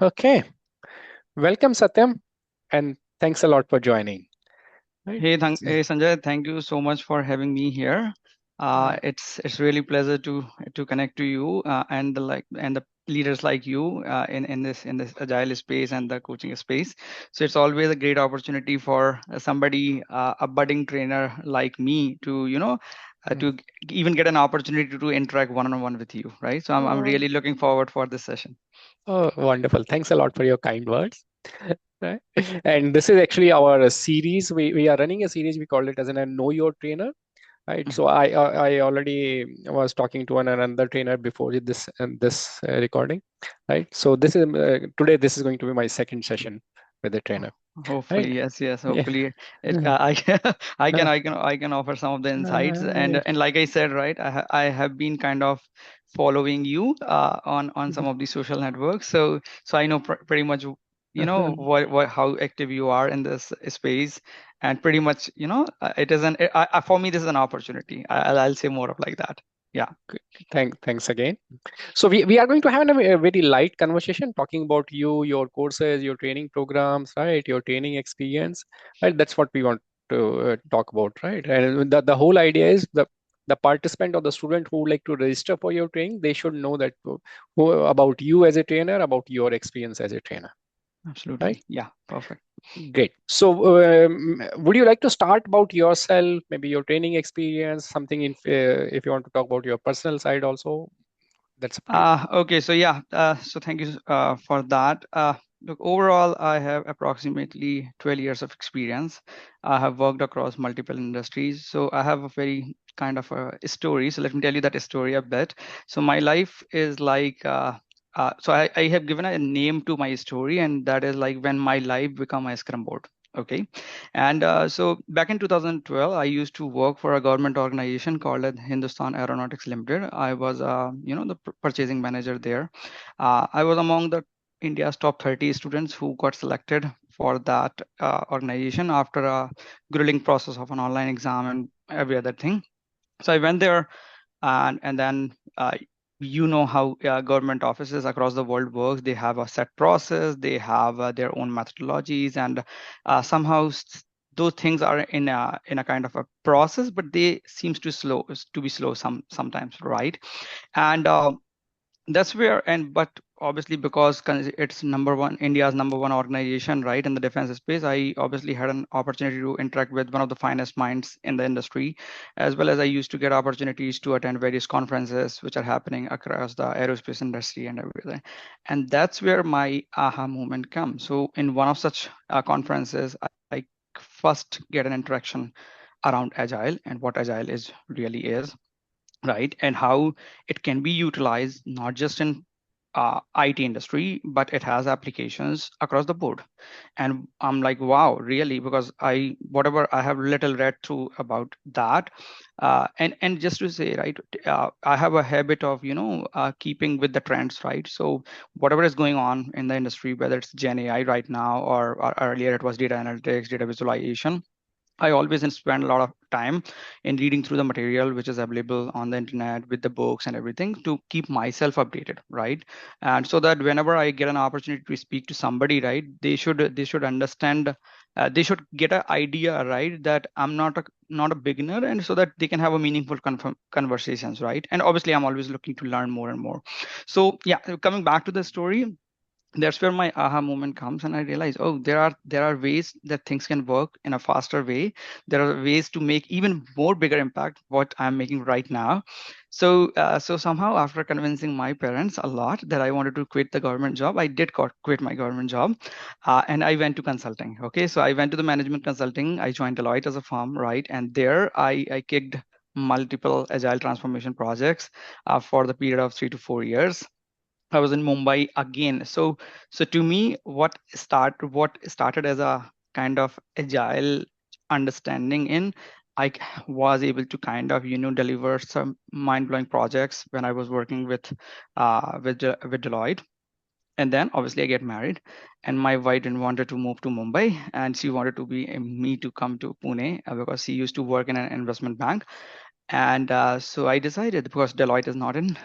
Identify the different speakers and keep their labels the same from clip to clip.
Speaker 1: Okay. Welcome, Satyam, and thanks a lot for joining. Right.
Speaker 2: Hey Sanjay, thank you so much for having me here.
Speaker 1: Uh,
Speaker 2: It's really pleasure to connect to you and the leaders like you in this agile space and the coaching space. So it's always a great opportunity for somebody a budding trainer like me to
Speaker 1: mm.
Speaker 2: even get an opportunity to interact one on one with you, right? So I'm
Speaker 1: Oh,
Speaker 2: really looking forward for this session.
Speaker 1: oh, wonderful. Thanks a lot for your kind words. Right. And this is actually our series. We are running a series. We call it as a Know Your Trainer. Right. So I already was talking to another trainer before this recording. Right. So this is today. This is going to be my second session with the trainer. Right.
Speaker 2: Hopefully, yes.
Speaker 1: Yeah.
Speaker 2: Hopefully,
Speaker 1: Uh,
Speaker 2: I can,
Speaker 1: uh,
Speaker 2: I can offer some of the insights.
Speaker 1: uh,
Speaker 2: And like I said, right, I have been kind of following you on some of the social networks. So I know pretty much, what how active you are in this space, and pretty much, it is for me this is an opportunity. I'll say more of like that. Yeah.
Speaker 1: thanks again. So we are going to have a very light conversation talking about you, your courses, your training programs, right? Your training experience, right? That's what we want to talk about, right? And the whole idea is the participant or the student who would like to register for your training, they should know that about you as a trainer, about your experience as a trainer, right?
Speaker 2: Absolutely. Yeah. Perfect.
Speaker 1: Great. So, would you like to start about yourself, maybe your training experience, something if you want to talk about your personal side also, that's up to you.
Speaker 2: Okay, so yeah, so thank you for that. Look, overall, I have approximately 12 years of experience. I have worked across multiple industries, so I have a very kind of a story. So let me tell you that story a bit. So my life is like, I have given a name to my story, and that is like when my life become a Scrum Board. Okay, and so back in 2012, I used to work for a government organization called as Hindustan Aeronautics Limited. I was, the purchasing manager there. I was among the India's top 30 students who got selected for that organization after a grueling process of an online exam and every other thing. So I went there, and then you know how government offices across the world works. They have a set process, they have their own methodologies, and somehow those things are in a kind of a process, but they seems to be slow sometimes, right? And that's where, and but obviously because it's number one, India's number one organization, right, in the defense space, I obviously had an opportunity to interact with one of the finest minds in the industry, as well as I used to get opportunities to attend various conferences which are happening across the aerospace industry and everything. And that's where my aha moment comes. So in one of such conferences, I first get an interaction around agile and what agile is really is, right? And how it can be utilized not just in IT industry, but it has applications across the board. And I'm like, wow, really? Because whatever I have little read through about that, and just to say, right, I have a habit of keeping with the trends, right? So whatever is going on in the industry, whether it's Gen AI right now or earlier it was data analytics, data visualization, I always spend a lot of time in reading through the material which is available on the internet with the books and everything to keep myself updated, right? And so that whenever I get an opportunity to speak to somebody, right, they should understand, they should get an idea, right, that I'm not a beginner, and so that they can have a meaningful conversations, right? And obviously, I'm always looking to learn more and more. So yeah, coming back to the story, that's where my aha moment comes, and I realize, oh, there are ways that things can work in a faster way. There are ways to make even more bigger impact what I'm making right now. So somehow, after convincing my parents a lot that I wanted to quit the government job, I did quit my government job, and I went to consulting. Okay, so I went to the management consulting. I joined Deloitte as a firm, right? And there I kicked multiple agile transformation projects for the period of 3 to 4 years. I was in Mumbai again. So to me, what started as a kind of agile understanding in, was able to kind of deliver some mind-blowing projects when I was working with Deloitte. And then obviously I get married, and my wife didn't wanted to move to Mumbai, and she wanted to be me to come to Pune because she used to work in an investment bank. And so I decided, because Deloitte is not in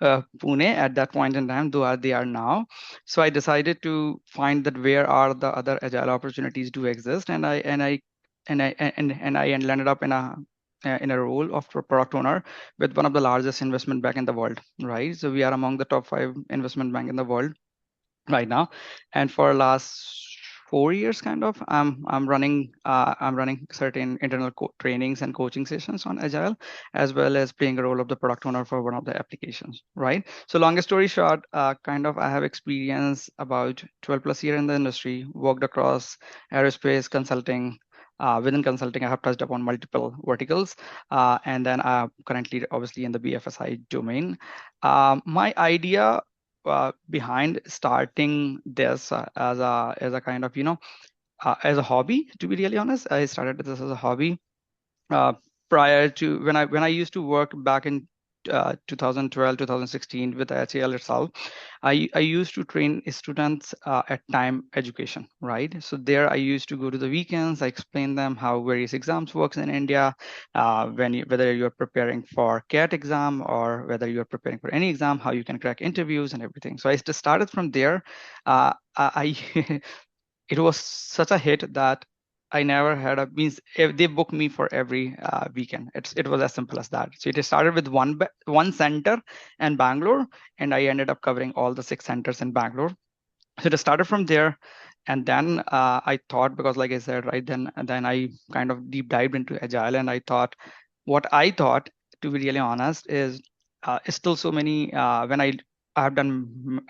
Speaker 2: Pune at that point in time, though they are now. So I decided to find that where are the other agile opportunities do exist, and I landed up in a role of product owner with one of the largest investment bank in the world, right? So we are among the top 5 investment bank in the world right now, and for last 4 years kind of I'm running certain internal trainings and coaching sessions on agile, as well as playing a role of the product owner for one of the applications, right? So longest story short, kind of I have experience about 12 plus year in the industry, worked across aerospace consulting. Within consulting, I have touched upon multiple verticals, and then currently obviously in the BFSI domain. My idea behind starting this as a kind of as a hobby, to be really honest, I started this as a hobby uh, prior to when I used to work back in 2012 2016 with HAL itself. I used to train students at time education, right? So there I used to go to the weekends. I explain them how various exams works in India, whether you're preparing for CAT exam or whether you're preparing for any exam, how you can crack interviews and everything. So I just started from there. I it was such a hit that I never had a means if they booked me for every weekend. It was as simple as that. So it started with one center in Bangalore, and I ended up covering all the 6 centers in Bangalore. So it started from there, and then I thought, because like I said, right, then I kind of deep dived into agile, and I thought what I thought, to be really honest, is still so many. When I have done,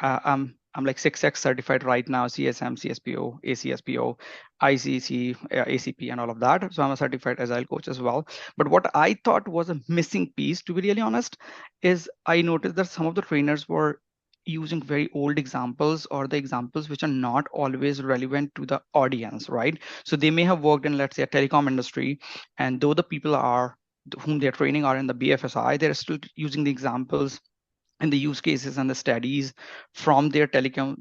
Speaker 2: I'm like 6x certified right now, CSM, CSPO, ACSPO, ICC, ACP, and all of that. So I'm a certified agile coach as well. But what I thought was a missing piece, to be really honest, is I noticed that some of the trainers were using very old examples, or the examples which are not always relevant to the audience, right? So they may have worked in, let's say, a telecom industry, and though the people are whom they're training are in the BFSI, they're still using the examples and the use cases and the studies from their telecom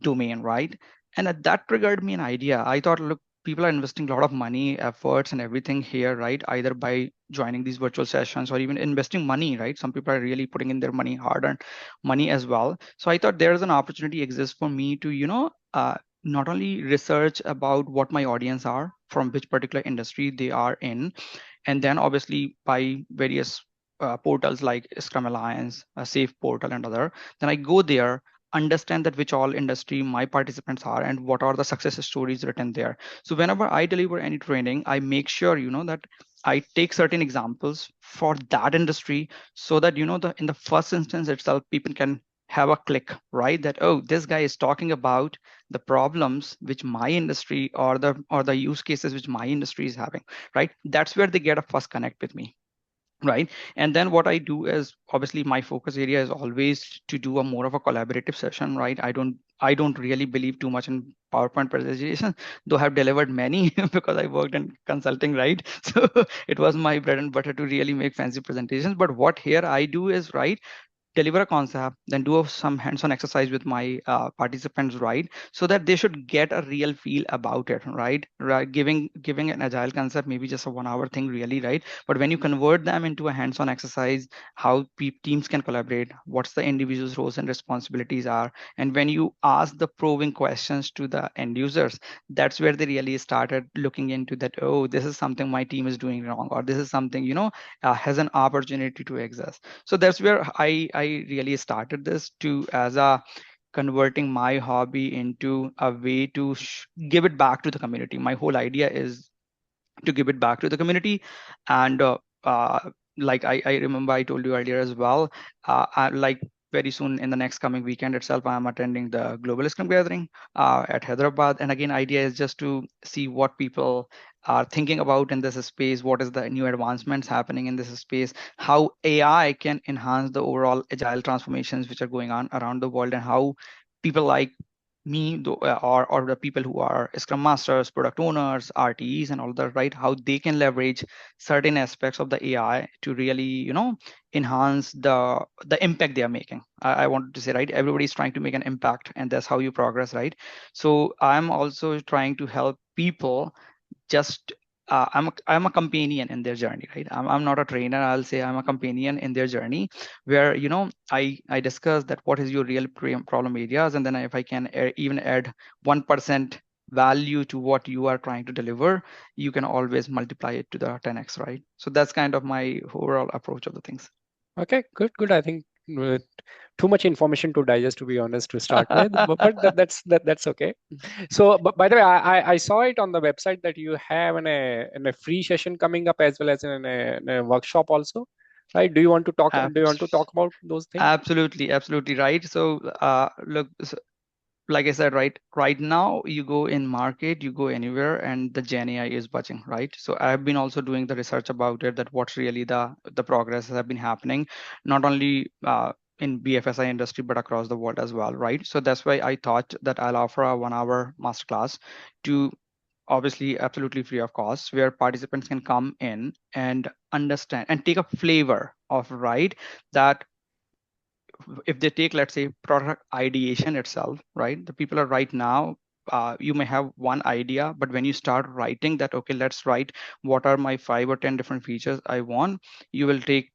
Speaker 2: domain, right? And that triggered me an idea. I thought, look, people are investing a lot of money, efforts, and everything here, right? Either by joining these virtual sessions or even investing money, right? Some people are really putting in their money, hard-earned money as well. So I thought there's an opportunity exists for me to, not only research about what my audience are, from which particular industry they are in, and then obviously by various portals like Scrum Alliance, Safe Portal, and other. Then I go there, understand that which all industry my participants are and what are the success stories written there. So whenever I deliver any training, I make sure that I take certain examples for that industry, so that the in the first instance itself, people can have a click, right? That, oh, this guy is talking about the problems which my industry, or the use cases which my industry is having, right? That's where they get a first connect with me, right? And then what I do is, obviously my focus area is always to do a more of a collaborative session, right? I don't really believe too much in PowerPoint presentation, though I have delivered many because I worked in consulting, right? So it was my bread and butter to really make fancy presentations. But what here I do is, right, deliver a concept, then do some hands-on exercise with my participants, right? So that they should get a real feel about it, right? Right, giving an agile concept maybe just a 1 hour thing, really, right? But when you convert them into a hands-on exercise, how teams can collaborate, what's the individual's roles and responsibilities are, and when you ask the probing questions to the end users, that's where they really started looking into that. Oh, this is something my team is doing wrong, or this is something has an opportunity to exist. So that's where I really started this to as a converting my hobby into a way to give it back to the community. My whole idea is to give it back to the community. And like I remember I told you earlier as well, like very soon in the next coming weekend itself, I am attending the Global Scrum Gathering at Hyderabad. And again, idea is just to see what people are thinking about in this space, what is the new advancements happening in this space, how AI can enhance the overall agile transformations which are going on around the world, and how people like me or the people who are scrum masters, product owners, RTEs, and all that, right, how they can leverage certain aspects of the AI to really enhance the impact they are making. I wanted to say, right, everybody's trying to make an impact, and that's how you progress, right? So I'm also trying to help people just I'm a companion in their journey, right? I'm not a trainer. I'll say I'm a companion in their journey, where I discuss that what is your real problem areas, and then if I can even add 1% value to what you are trying to deliver, you can always multiply it to the 10x, right? So that's kind of my overall approach of the things.
Speaker 1: Okay, good, good. I think too much information to digest, to be honest, to start with, but that's okay. So, but by the way, I saw it on the website that you have in a free session coming up as well as in a workshop also, right? Do you want to talk? Do you want to
Speaker 2: Abs-
Speaker 1: talk about those things?
Speaker 2: Absolutely right. So, look, like I said, right now you go in market, you go anywhere, and the Gen AI is budging, right? So I've been also doing the research about it, that what's really the progress that have been happening, not only in BFSI industry but across the world as well, right? So that's why I thought that I'll offer a 1 hour masterclass to obviously absolutely free of cost, where participants can come in and understand and take a flavor of, right, that if they take, let's say, product ideation itself, right? The people are right now, you may have one idea, but when you start writing that, okay, let's write what are my 5 or 10 different features I want, you will take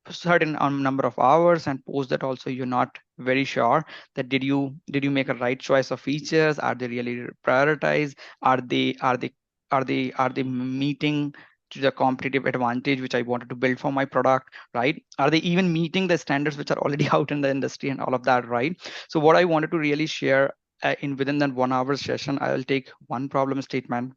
Speaker 2: a certain number of hours and post that also. You're not very sure that did you make a right choice of features? Are they really prioritized? Are they meeting to the competitive advantage which I wanted to build for my product, right? Are they even meeting the standards which are already out in the industry and all of that, right? So what I wanted to really share, in within that 1 hour session, I will take one problem statement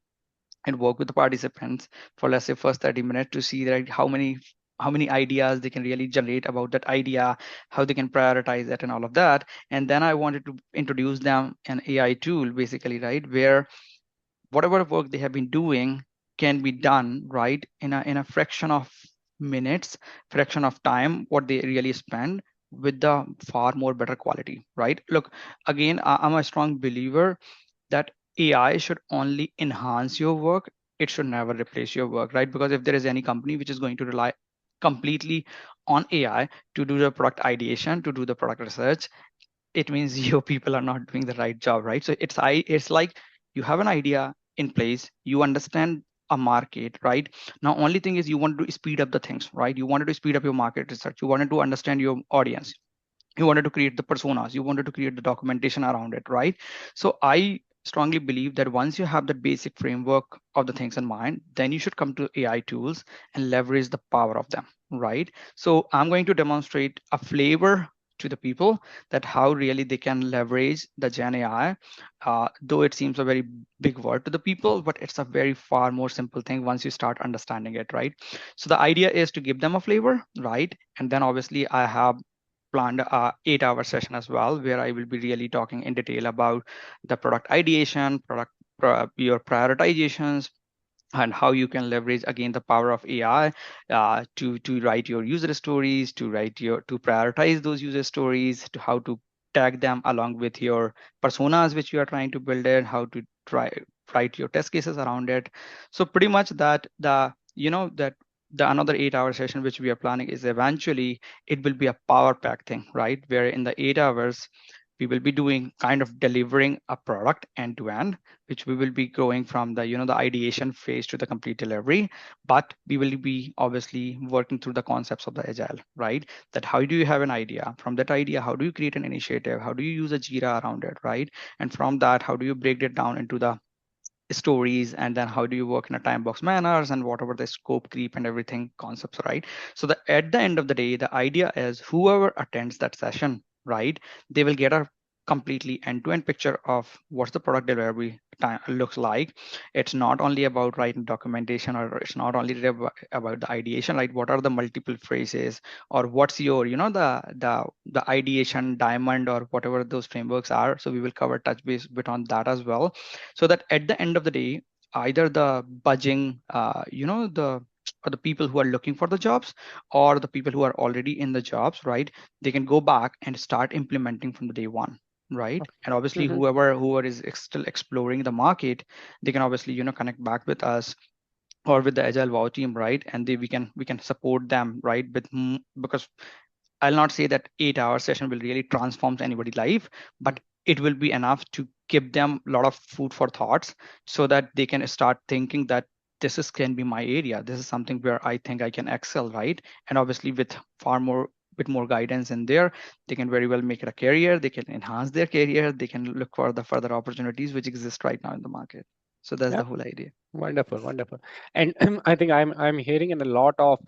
Speaker 2: and work with the participants for, let's say, first 30 minutes to see that how many ideas they can really generate about that idea, how they can prioritize it and all of that. And then I wanted to introduce them an AI tool, basically, right, where whatever work they have been doing can be done, right, in a fraction of minutes, fraction of time, what they really spend, with the far more better quality, right? Look, again, I'm a strong believer that AI should only enhance your work. It should never replace your work, right? Because if there is any company which is going to rely completely on AI to do the product ideation, to do the product research, it means your people are not doing the right job, right? So it's like you have an idea in place, you understand a market, right? Now, only thing is you want to speed up the things, right? You wanted to speed up your market research. You wanted to understand your audience. You wanted to create the personas, you wanted to create the documentation around it, right? So I strongly believe that once you have the basic framework of the things in mind, then you should come to AI tools and leverage the power of them, right? So I'm going to demonstrate a flavor to the people, that how really they can leverage the Gen AI. Though it seems a very big word to the people, but it's a very far more simple thing once you start understanding it, right? So the idea is to give them a flavor, right? And then obviously I have planned a 8 hour session as well, where I will be really talking in detail about the product ideation, your prioritizations, and how you can leverage again the power of AI, to write your user stories, to prioritize those user stories, to how to tag them along with your personas which you are trying to build it, how to try write your test cases around it. So pretty much that the another 8 hour session which we are planning is eventually it will be a power pack thing, right? Where in the 8 hours we will be doing kind of delivering a product end to end, which we will be going from the ideation phase to the complete delivery. But we will be obviously working through the concepts of the agile, right? That how do you have an idea? From that idea, how do you create an initiative? How do you use a Jira around it, right? And from that, how do you break it down into the stories, and then how do you work in a time box manners, and whatever the scope creep and everything concepts, right? So at the end of the day, the idea is whoever attends that session, right, they will get a completely end-to-end picture of what's the product delivery time looks like. It's not only about writing documentation, or it's not only about the ideation, right? What are the multiple phrases, or what's your the ideation diamond, or whatever those frameworks are. So we will cover touch base bit on that as well, so that at the end of the day, either the budging or the people who are looking for the jobs, or the people who are already in the jobs, right, they can go back and start implementing from the day one, right? And obviously
Speaker 1: Hmm.
Speaker 2: whoever is still exploring the market, they can obviously connect back with us or with the agile wow team, right? And we can support them, right, because I'll not say that 8 hour session will really transform anybody's life, but it will be enough to give them a lot of food for thoughts, so that they can start thinking that this is can be my area. This is something where I think I can excel, right? And obviously with far more with more guidance in there, they can very well make it a career. They can enhance their career. They can look for the further opportunities which exist right now in the market. So that's
Speaker 1: Yeah,
Speaker 2: the whole idea.
Speaker 1: wonderful, wonderful. And I think I'm hearing in a lot of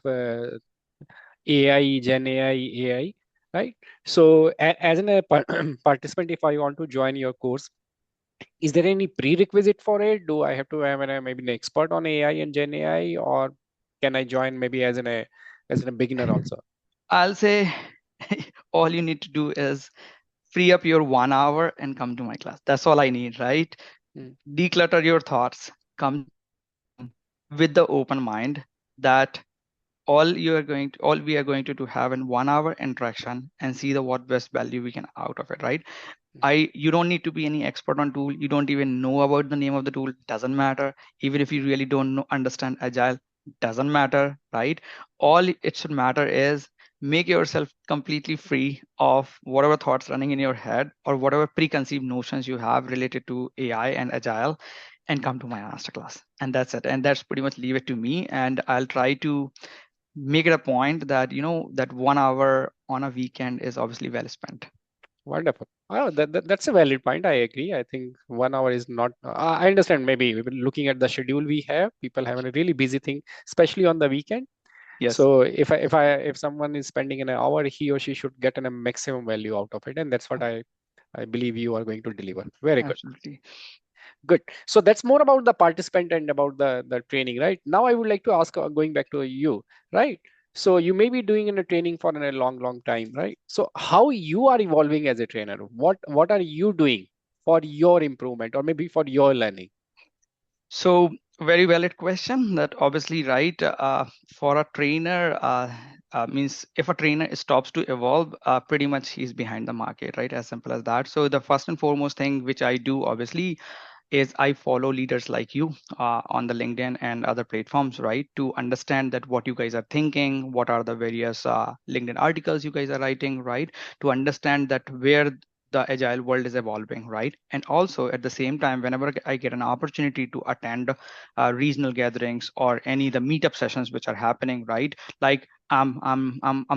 Speaker 1: AI, Gen AI, right? So as an participant, if I want to join your course, is there any prerequisite for it? Do I have to have maybe an expert on AI and Gen AI, or can I join maybe as a beginner also?
Speaker 2: I'll say all you need to do is free up your 1 hour and come to my class. That's all I need, right?
Speaker 1: Mm.
Speaker 2: Declutter your thoughts, come to my classroom with the open mind that all we are going to do have in 1 hour interaction and see the what best value we can out of it, right? You don't need to be any expert on tool. You don't even know about the name of the tool. Doesn't matter. Even if you really don't know, understand agile, doesn't matter, right? All it should matter is make yourself completely free of whatever thoughts running in your head or whatever preconceived notions you have related to AI and agile, and come to my masterclass. And that's it. And that's pretty much leave it to me. And I'll try to make it a point that that 1 hour on a weekend is obviously well spent.
Speaker 1: Wonderful. Oh, that's a valid point. I agree. I think 1 hour is not. I understand. Maybe looking at the schedule we have, people have a really busy thing, especially on the weekend.
Speaker 2: Yes,
Speaker 1: So if someone is spending an hour, he or she should get a maximum value out of it, and that's what I believe you are going to deliver. Very good.
Speaker 2: absolutely.
Speaker 1: Good. So that's more about the participant and about the training, right? Now I would like to ask, going back to you, right? So you may be doing in a training for a long time, right? So how you are evolving as a trainer? What are you doing for your improvement or maybe for your learning?
Speaker 2: So very valid question. That obviously right. For a trainer, means if a trainer stops to evolve, pretty much he's behind the market, right? As simple as that. So the first and foremost thing which I do, obviously, is I follow leaders like you on the LinkedIn and other platforms, right? To understand that what you guys are thinking, what are the various LinkedIn articles you guys are writing, right? To understand that where the agile world is evolving, right? And also at the same time, whenever I get an opportunity to attend regional gatherings or any the meetup sessions which are happening, right? Like I'm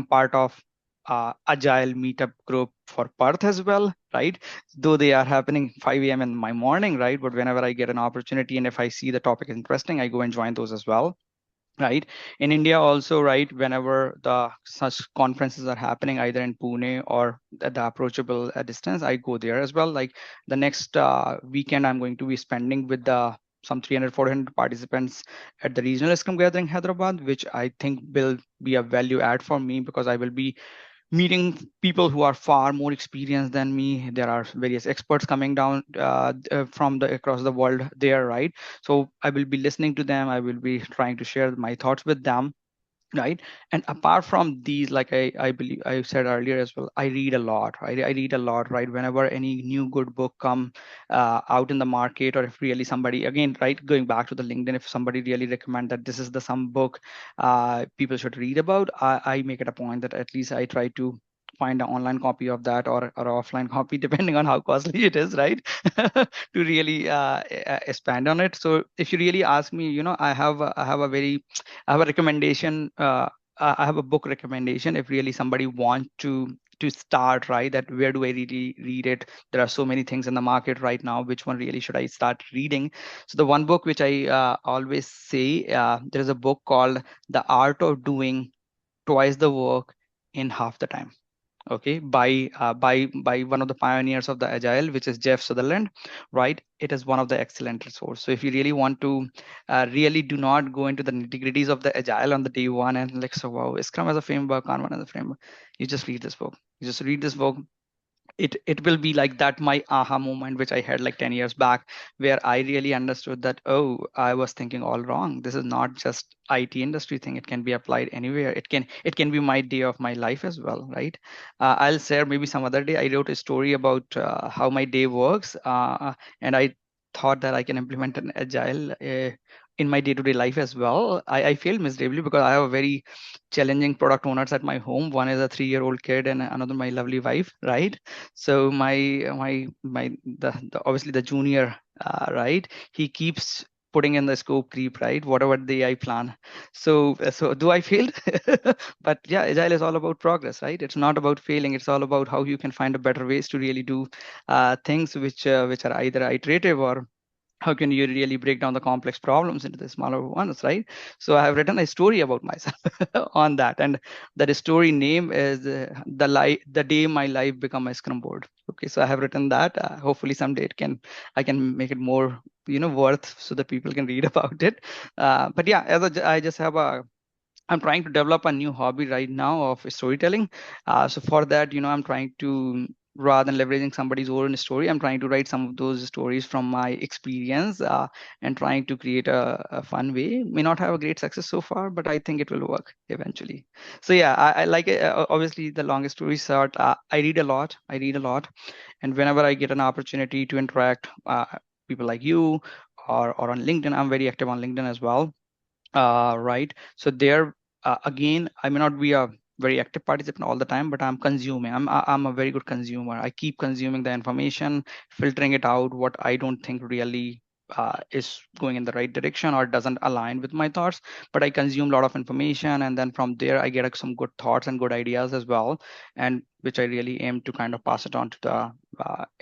Speaker 2: part of agile meetup group for Perth as well, right? Though they are happening 5 a.m. in my morning, right? But whenever I get an opportunity and if I see the topic is interesting, I go and join those as well, right? In India also, right? Whenever the such conferences are happening either in Pune or at the approachable distance, I go there as well. Like the next weekend, I'm going to be spending with the some 300 400 participants at the regional Scrum gathering Hyderabad, which I think will be a value add for me because I will be meeting people who are far more experienced than me. There are various experts coming down from the across the world there, right? So I will be listening to them. I will be trying to share my thoughts with them, right? And apart from these, like I believe I said earlier as well, I read a lot, right? I read a lot, right? Whenever any new good book come out in the market, or if really somebody, again, right, going back to the LinkedIn, if somebody really recommend that this is the some book people should read about, I make it a point that at least I try to find an online copy of that, or offline copy depending on how costly it is, right? To really expand on it. So if you really ask me, I have a very I have a recommendation. I have a book recommendation. If really somebody want to start, right, that where do I really read it? There are so many things in the market right now. Which one really should I start reading? So the one book which I always say, there is a book called The Art of Doing Twice the Work in Half the Time. Okay, by one of the pioneers of the agile, which is Jeff Sutherland, right? It is one of the excellent resource. So if you really want to really do not go into the nitty-gritties of the agile on the day one and like, so wow, Scrum as a framework, Kanban as a framework, you just read this book. You just read this book. It will be like that my aha moment which I had like 10 years back, where I really understood that, oh, I was thinking all wrong. This is not just IT industry thing. It can be applied anywhere. It can be my day of my life as well, right? I'll share maybe some other day. I wrote a story about how my day works, and I thought that I can implement an agile in my day-to-day life as well. I failed miserably because I have a very challenging product owners at my home. One is a 3-year-old kid and another my lovely wife, right? So my obviously the junior, right, he keeps putting in the scope creep, right? Whatever the I plan. So do I failed? But yeah, agile is all about progress, right? It's not about failing. It's all about how you can find a better ways to really do things which are either iterative, or how can you really break down the complex problems into the smaller ones, right? So I have written a story about myself on that, and that story name is the day my life become a Scrum board. Okay, so I have written that. Hopefully someday I can make it more worth, so that people can read about it. But yeah, I just have a I'm trying to develop a new hobby right now of storytelling. So for that, I'm trying to, rather than leveraging somebody's own story, I'm trying to write some of those stories from my experience, and trying to create a fun way. May not have a great success so far, but I think it will work eventually. So yeah, I like it. Obviously, the longest story short, I read a lot. I read a lot, and whenever I get an opportunity to interact, people like you, or on LinkedIn, I'm very active on LinkedIn as well, right? So there, again, I may not be a very active participant all the time, but I'm consuming. I'm a very good consumer. I keep consuming the information, filtering it out what I don't think really is going in the right direction or doesn't align with my thoughts. But I consume a lot of information, and then from there I get some good thoughts and good ideas as well, and which I really aim to kind of pass it on to the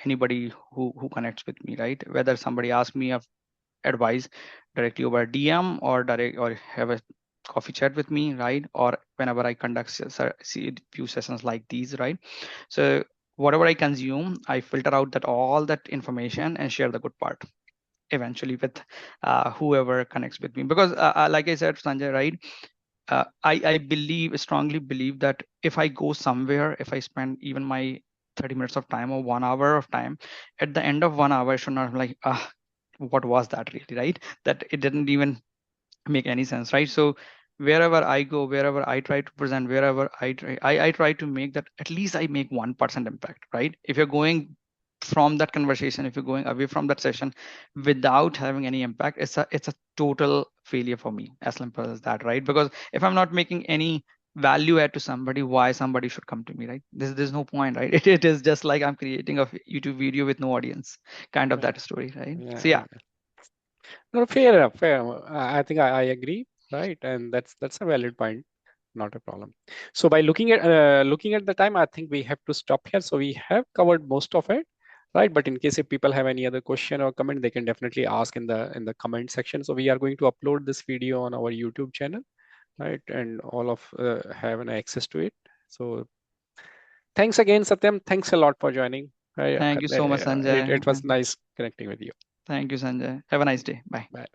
Speaker 2: anybody who connects with me, right? Whether somebody asks me a advice directly over DM, or direct, or have a coffee chat with me, right? Or whenever I conduct see few sessions like these, right? So whatever I consume, I filter out that all that information and share the good part eventually with whoever connects with me. Because like I said, Sanjay, right? I believe, strongly believe that if I go somewhere, if I spend even my 30 minutes of time or 1 hour of time, at the end of 1 hour, I should not be like, what was that really, right? That it didn't even make any sense, right? So wherever I go, wherever I try to present, wherever I try to make that at least I make 1% impact, right? If you're going from that conversation, if you're going away from that session without having any impact, it's a total failure for me, as simple as that, right? Because if I'm not making any value add to somebody, why somebody should come to me, right? There's no point, right? It is just like I'm creating a YouTube video with no audience, kind of
Speaker 1: Yeah,
Speaker 2: that story, right?
Speaker 1: yeah,
Speaker 2: So yeah.
Speaker 1: yeah. No, fair enough. Fair enough. I think I agree, right? And that's a valid point. Not a problem. So by looking at the time, I think we have to stop here. So we have covered most of it, right? But in case if people have any other question or comment, they can definitely ask in the comment section. So we are going to upload this video on our YouTube channel, right? And all of have an access to it. So thanks again, Satyam. Thanks a lot for joining.
Speaker 2: Thank you so much, Sanjay.
Speaker 1: It was nice connecting with you.
Speaker 2: Thank you, Sanjay. Have a nice day. Bye.
Speaker 1: Bye.